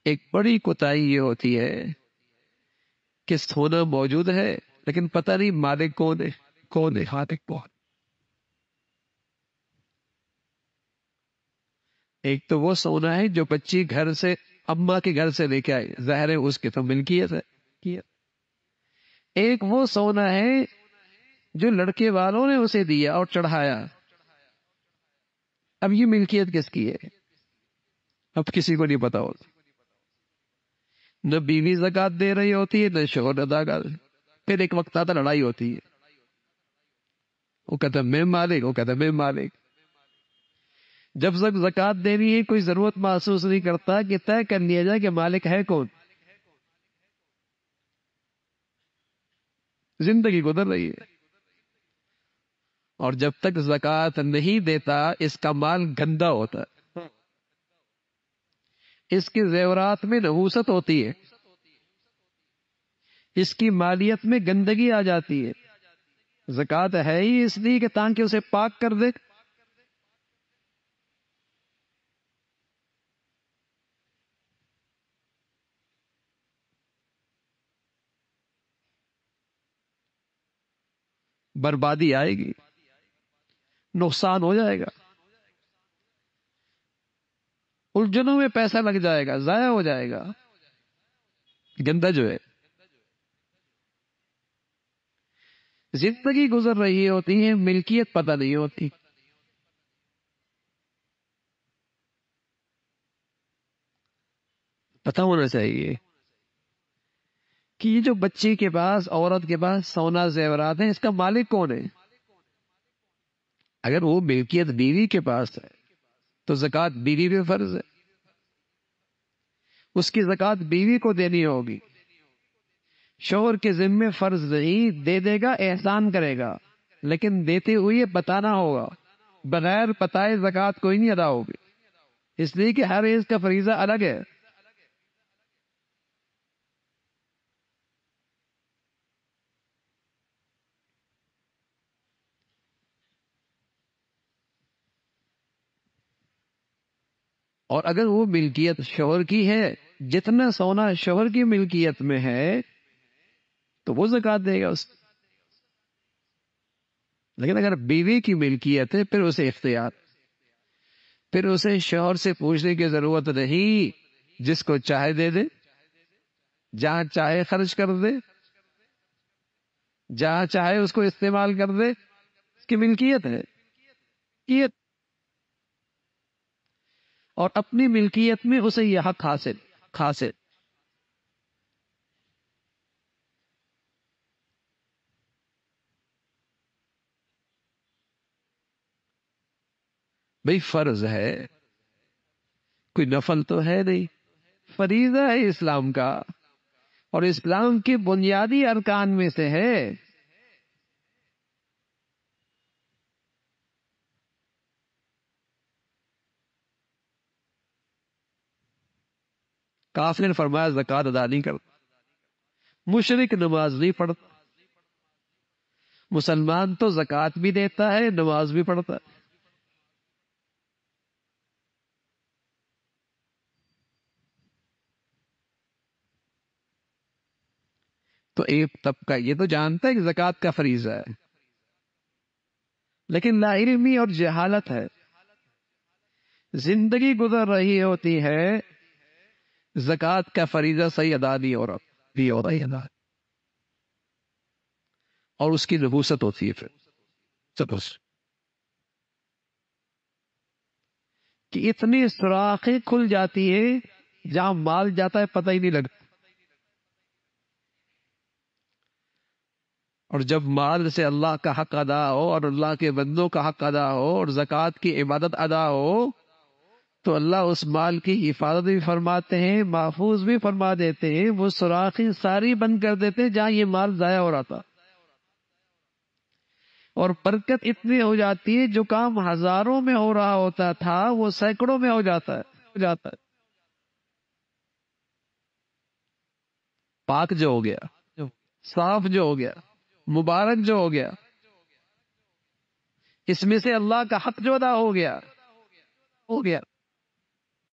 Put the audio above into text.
ایک بڑی کوتاہی یہ ہوتی ہے کہ سونا موجود ہے لیکن پتہ نہیں مالک کون ہے، کون ہے مالک کون۔ ایک تو وہ سونا ہے جو بچی گھر سے، اماں کے گھر سے لے کے آئی، ظاہر ہے اس کی تو ملکیت ہے۔ ایک وہ سونا ہے جو لڑکے والوں نے اسے دیا اور چڑھایا، اب یہ ملکیت کس کی ہے؟ اب کسی کو نہیں پتا ہوتا، نہ بیوی زکات دے رہی ہوتی ہے نہ شوہر ادا کر، پھر ایک وقت آتا لڑائی ہوتی ہے، وہ کہتا میں مالک، وہ کہتا میں مالک۔ جب تک زکات دینی ہے کوئی ضرورت محسوس نہیں کرتا کہ طے کر لیا جائے کہ مالک ہے کون۔ زندگی گزر رہی ہے، اور جب تک زکات نہیں دیتا اس کا مال گندا ہوتا ہے، اس کے زیورات میں نحوست ہوتی ہے، اس کی مالیت میں گندگی آ جاتی ہے۔ زکات ہے ہی اس لیے کہ تاکہ اسے پاک کر دے۔ بربادی آئے گی، نقصان ہو جائے گا، الجھنوں میں پیسہ لگ جائے گا، ضائع ہو جائے گا، گندا جو ہے۔ زندگی گزر رہی ہوتی ہے، ملکیت پتہ نہیں ہوتی۔ پتہ ہونا چاہیے کہ یہ جو بچی کے پاس، عورت کے پاس سونا زیورات ہیں، اس کا مالک کون ہے؟ اگر وہ ملکیت بیوی کے پاس ہے تو زکات بیوی پہ فرض ہے، اس کی زکات بیوی کو دینی ہوگی۔ شوہر کے ذمے فرض نہیں، دے دے گا، احسان کرے گا، لیکن دیتے ہوئے بتانا ہوگا، بغیر بتائے زکات کوئی نہیں ادا ہوگی، اس لیے کہ ہر ایز کا فریضہ الگ ہے۔ اور اگر وہ ملکیت شوہر کی ہے، جتنا سونا شوہر کی ملکیت میں ہے تو وہ زکات دے گا اس، لیکن اگر بیوی کی ملکیت ہے پھر اسے اختیار، پھر اسے شوہر سے پوچھنے کی ضرورت نہیں، جس کو چاہے دے دے، جہاں چاہے خرچ کر دے، جہاں چاہے اس کو استعمال کر دے، اس کی ملکیت ہے ملکیت، اور اپنی ملکیت میں اسے یہ حق حاصل۔ بھئی فرض ہے، کوئی نفل تو ہے نہیں، فریضہ ہے اسلام کا، اور اسلام کے بنیادی ارکان میں سے ہے۔ کافر نے فرمایا زکات ادا نہیں کرتا، مشرک نماز نہیں پڑھتا، مسلمان تو زکات بھی دیتا ہے، نماز بھی پڑھتا ہے۔ تو ایک طبقہ یہ تو جانتا ہے کہ زکات کا فریضہ ہے، لیکن لا علمی اور جہالت ہے، زندگی گزر رہی ہوتی ہے، زکات کا فریضہ صحیح ادا نہیں ہو رہا، بھی ہو رہا ادا، اور اس کی نحوست ہوتی ہے، پھر سپوز کہ اتنی سوراخیں کھل جاتی ہے جہاں مال جاتا ہے پتہ ہی نہیں لگتا، اور جب مال سے اللہ کا حق ادا ہو اور اللہ کے بندوں کا حق ادا ہو اور زکوٰۃ کی عبادت ادا ہو تو اللہ اس مال کی حفاظت بھی فرماتے ہیں، محفوظ بھی فرما دیتے ہیں، وہ سوراخیں ساری بند کر دیتے ہیں جہاں یہ مال ضائع ہو رہا تھا، اور برکت اتنی ہو جاتی ہے جو کام ہزاروں میں ہو رہا ہوتا تھا وہ سینکڑوں میں ہو جاتا ہے، پاک جو ہو گیا، صاف جو ہو گیا، مبارک جو ہو گیا، اس میں سے اللہ کا حق جو ادا ہو گیا،